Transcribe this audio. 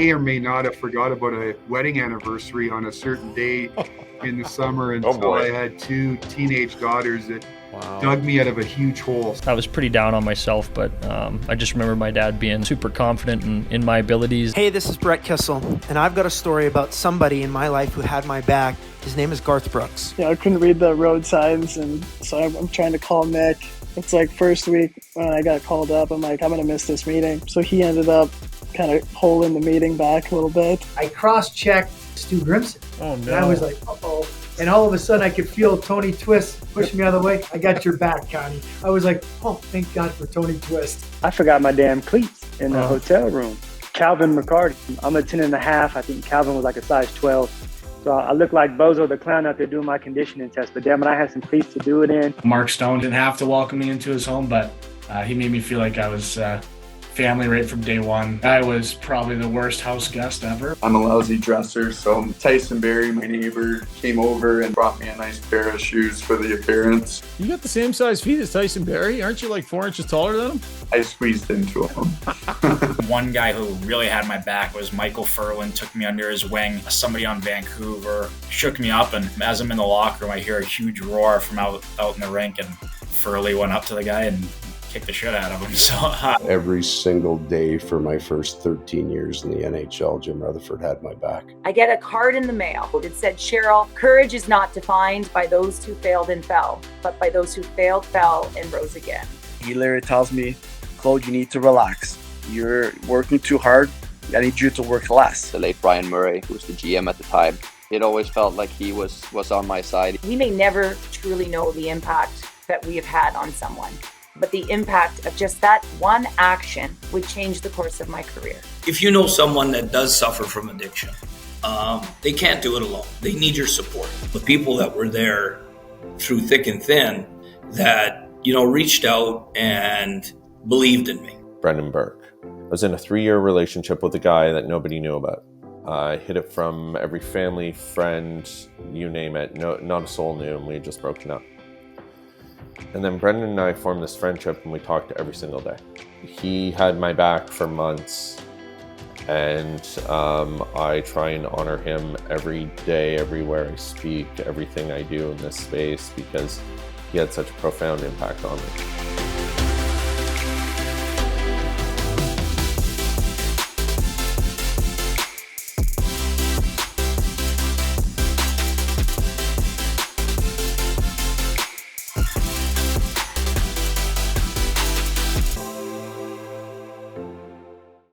may or may not have forgot about a wedding anniversary on a certain day in the summer until I had 2 teenage daughters that dug me out of a huge hole. I was pretty down on myself, but I just remember my dad being super confident in my abilities. Hey, this is Brett Kissel, and I've got a story about somebody in my life who had my back. His name is Garth Brooks. I couldn't read the road signs, and so I'm trying to call Nick. It's like first week when I got called up, I'm like, I'm going to miss this meeting. So he ended up kind of holding the meeting back a little bit. I cross-checked Stu Grimson. Oh, no. And I was like, uh-oh. And all of a sudden I could feel Tony Twist push me out of the way. I got your back, Connie. I was like, oh, thank God for Tony Twist. I forgot my damn cleats in the hotel room. Calvin McCarty, I'm a 10 and a half. I think Calvin was like a size 12. So I look like Bozo the Clown out there doing my conditioning test, but damn it, I had some cleats to do it in. Mark Stone didn't have to welcome me into his home, but he made me feel like I was family right from day one. I was probably the worst house guest ever. I'm a lousy dresser, so Tyson Berry, my neighbor, came over and brought me a nice pair of shoes for the appearance. You got the same size feet as Tyson Berry? Aren't you like 4 inches taller than him? I squeezed into them. One guy who really had my back was Michael Furlan, took me under his wing. Somebody on Vancouver shook me up, and as I'm in the locker room, I hear a huge roar from out in the rink, and Furley went up to the guy and kicked the shit out of him. So every single day for my first 13 years in the NHL, Jim Rutherford had my back. I get a card in the mail. It said, Cheryl, courage is not defined by those who failed and fell, but by those who failed, fell, and rose again. He literally tells me, Claude, you need to relax. You're working too hard. I need you to work less. The late Brian Murray, who was the GM at the time, it always felt like he was on my side. We may never truly know the impact that we have had on someone, but the impact of just that one action would change the course of my career. If you know someone that does suffer from addiction, they can't do it alone. They need your support. The people that were there through thick and thin that, reached out and believed in me. Brendan Burke. I was in a 3-year relationship with a guy that nobody knew about. I hid it from every family, friend, you name it. No, not a soul knew, and we had just broken up. And then Brendan and I formed this friendship, and we talked every single day. He had my back for months, and I try and honor him every day, everywhere I speak, everything I do in this space, because he had such a profound impact on me.